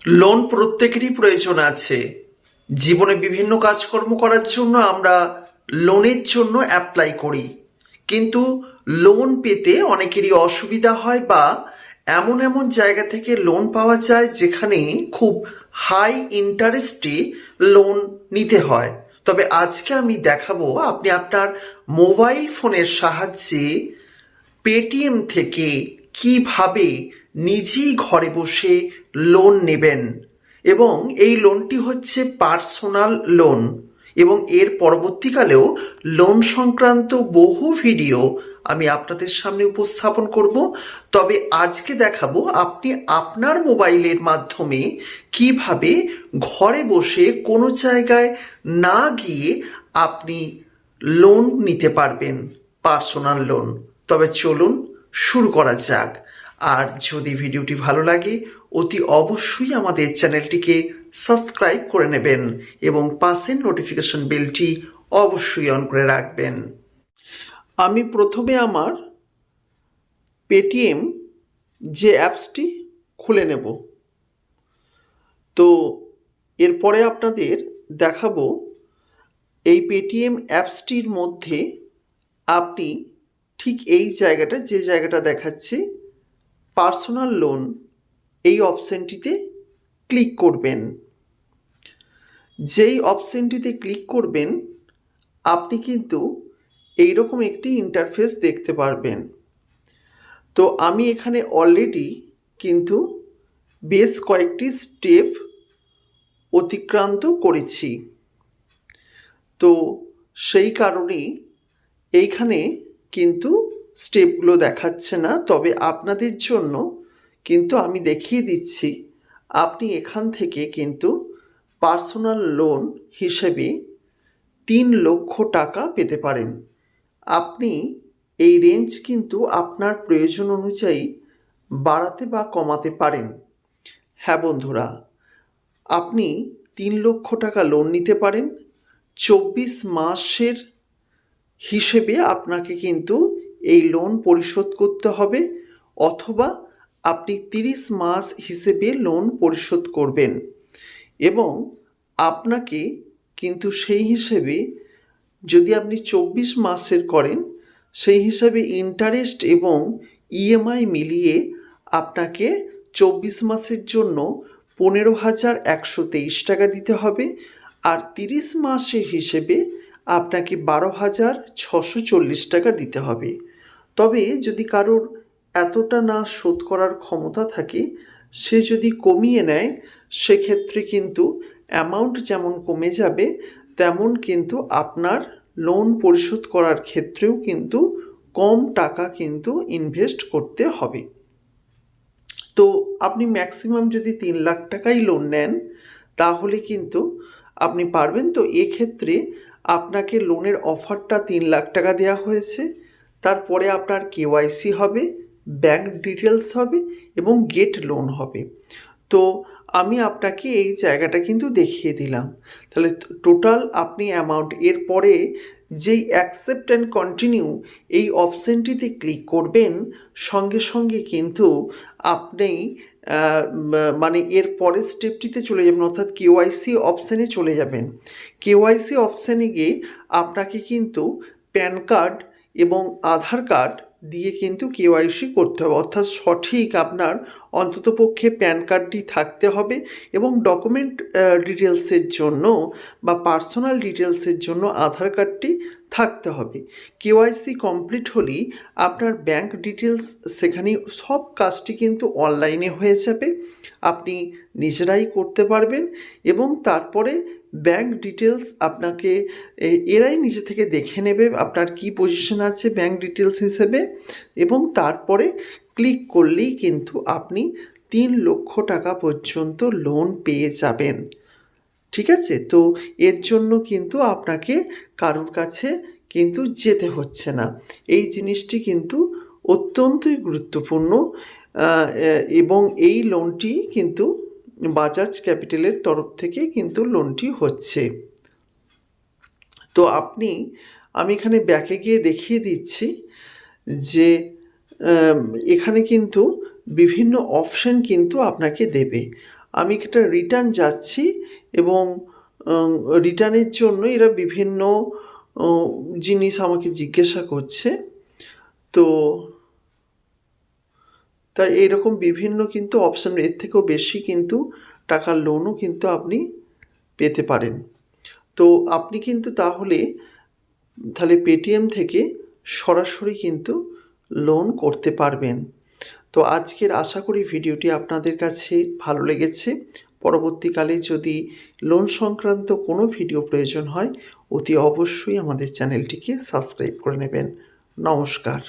Loan প্রত্যেকেরই প্রয়োজন আছে। জীবনে বিভিন্ন কাজকর্ম করার জন্য আমরা লোনের জন্য অ্যাপ্লাই করি, কিন্তু লোন পেতে অনেকেরই অসুবিধা হয় বা এমন এমন জায়গা থেকে লোন পাওয়া যায় যেখানে খুব হাই ইন্টারেস্টে লোন নিতে হয়। তবে আজকে আমি দেখাবো আপনি আপনার মোবাইল ফোনের সাহায্যে পেটিএম থেকে কিভাবে নিজেই ঘরে বসে লোন নেবেন। এবং এই লোনটি হচ্ছে পার্সোনাল লোন, এবং এর পরবর্তীকালেও লোন সংক্রান্ত বহু ভিডিও আমি আপনাদের সামনে উপস্থাপন করব। তবে আজকে দেখাবো আপনি আপনার মোবাইলের মাধ্যমে কিভাবে ঘরে বসে কোনো জায়গায় না গিয়ে আপনি লোন নিতে পারবেন, পার্সোনাল লোন। তবে চলুন শুরু করা যাক। আর যদি ভিডিওটি ভালো লাগে অতি অবশ্যই আমাদের চ্যানেলটিকে সাবস্ক্রাইব করে নেবেন এবং পাশের নোটিফিকেশন বেলটি অবশ্যই অন করে রাখবেন। আমি প্রথমে আমার পেটিএম যে অ্যাপসটি খুলে নেব। তো এরপরে আপনাদের দেখাবো এই পেটিএম অ্যাপসটির মধ্যে আপনি ঠিক এই জায়গাটা, যে জায়গাটা দেখাচ্ছে পার্সোনাল লোন, এই অপশানটিতে ক্লিক করবেন। যেই অপশানটিতে ক্লিক করবেন আপনি কিন্তু এইরকম একটি ইন্টারফেস দেখতে পারবেন। তো আমি এখানে অলরেডি কিন্তু বেশ কয়েকটি স্টেপ অতিক্রান্ত করেছি, তো সেই কারণেই এইখানে কিন্তু স্টেপগুলো দেখাচ্ছে না। তবে আপনাদের জন্য কিন্তু আমি দেখিয়ে দিচ্ছি আপনি এখান থেকে কিন্তু পার্সোনাল লোন হিসেবে 3 লক্ষ টাকা পেতে পারেন। আপনি এই রেঞ্জ কিন্তু আপনার প্রয়োজন অনুযায়ী বাড়াতে বা কমাতে পারেন। হ্যাঁ বন্ধুরা, আপনি 3 লক্ষ টাকা লোন নিতে পারেন। 24 মাসের হিসেবে আপনাকে কিন্তু এই লোন পরিশোধ করতে হবে, অথবা আপনি 30 মাস হিসেবে লোন পরিশোধ করবেন। এবং আপনাকে কিন্তু সেই হিসেবে, যদি আপনি 24 মাসের করেন, সেই হিসাবে ইন্টারেস্ট এবং ইএমআই মিলিয়ে আপনাকে 24 মাসের জন্য 15,123 টাকা দিতে হবে। আর 30 মাসের হিসেবে আপনাকে 12,640 টাকা দিতে হবে। তবে যদি কারোর এতটা না শোধ করার ক্ষমতা থাকে, সে যদি কমিয়ে নেয়, সেক্ষেত্রে কিন্তু অ্যামাউন্ট যেমন কমে যাবে, তেমন কিন্তু আপনার লোন পরিশোধ করার ক্ষেত্রেও কিন্তু কম টাকা কিন্তু ইনভেস্ট করতে হবে। তো আপনি ম্যাক্সিমাম যদি 3 লাখ টাকাই লোন নেন তাহলে কিন্তু আপনি পারবেন। তো এক্ষেত্রে আপনাকে লোনের অফারটা 3 লাখ টাকা দেওয়া হয়েছে। তারপরে আপনার কেওয়াইসি হবে, ব্যাংক ডিটেলস হবে এবং গেট লোন হবে। তো আমি আপনাকে এই জায়গাটা কিন্তু দেখিয়ে দিলাম। তাহলে টোটাল আপনি অ্যামাউন্ট, এরপরে যেই অ্যাকসেপ্ট অ্যান্ড কন্টিনিউ এই অপশানটিতে ক্লিক করবেন, সঙ্গে সঙ্গে কিন্তু আপনি মানে এর পরের স্টেপটিতে চলে যাবেন, অর্থাৎ কেওয়াইসি অপশানে চলে যাবেন। কেওয়াইসি অপশানে গিয়ে আপনাকে কিন্তু প্যান কার্ড এবং আধার কার্ড দিয়ে কিন্তু কেওয়াইসি করতে হবে, অর্থাৎ সঠিক আপনার অন্ততপক্ষে প্যান কার্ডটি থাকতে হবে এবং ডকুমেন্ট ডিটেলসের জন্য বা পার্সোনাল ডিটেলসের জন্য আধার কার্ডটি থাকতে হবে। কেওয়াইসি কমপ্লিট হলেই আপনার ব্যাংক ডিটেলস, সেখানে সব কাজটি কিন্তু অনলাইনে হয়ে যাবে, আপনি নিজেরাই করতে পারবেন। এবং তারপরে ব্যাংক ডিটেলস আপনাকে এরাই নিজে থেকে দেখে নেবে আপনার কি পজিশন আছে ব্যাংক ডিটেলস হিসেবে, এবং তারপরে ক্লিক করলেই কিন্তু আপনি 3 লক্ষ টাকা পর্যন্ত লোন পেয়ে যাবেন। ঠিক আছে? তো এর জন্য কিন্তু আপনাকে কারোর কাছে কিন্তু যেতে হচ্ছে না। এই জিনিসটি কিন্তু অত্যন্তই গুরুত্বপূর্ণ। এবং এই লোনটি কিন্তু বাজাজ ক্যাপিটালের তরফ থেকে কিন্তু লোনটি হচ্ছে। তো আমি এখানে ব্যাকে গিয়ে দেখিয়ে দিচ্ছি যে এখানে কিন্তু বিভিন্ন অপশান কিন্তু আপনাকে দেবে। আমি একটা রিটার্ন যাচ্ছি এবং রিটার্নের জন্য এরা বিভিন্ন জিনিস আমাকে জিজ্ঞাসা করছে। তো তাই এইরকম বিভিন্ন কিন্তু অপশান, এর থেকেও বেশি কিন্তু টাকার লোনও কিন্তু আপনি পেতে পারেন। তো আপনি কিন্তু তাহলে পেটিএম থেকে সরাসরি কিন্তু লোন করতে পারবেন। তো আজকের আশা করি ভিডিওটি আপনাদের কাছে ভালো লেগেছে। পরবর্তীকালে যদি লোন সংক্রান্ত কোনো ভিডিও প্রয়োজন হয় অতি অবশ্যই আমাদের চ্যানেলটিকে সাবস্ক্রাইব করে নেবেন। নমস্কার।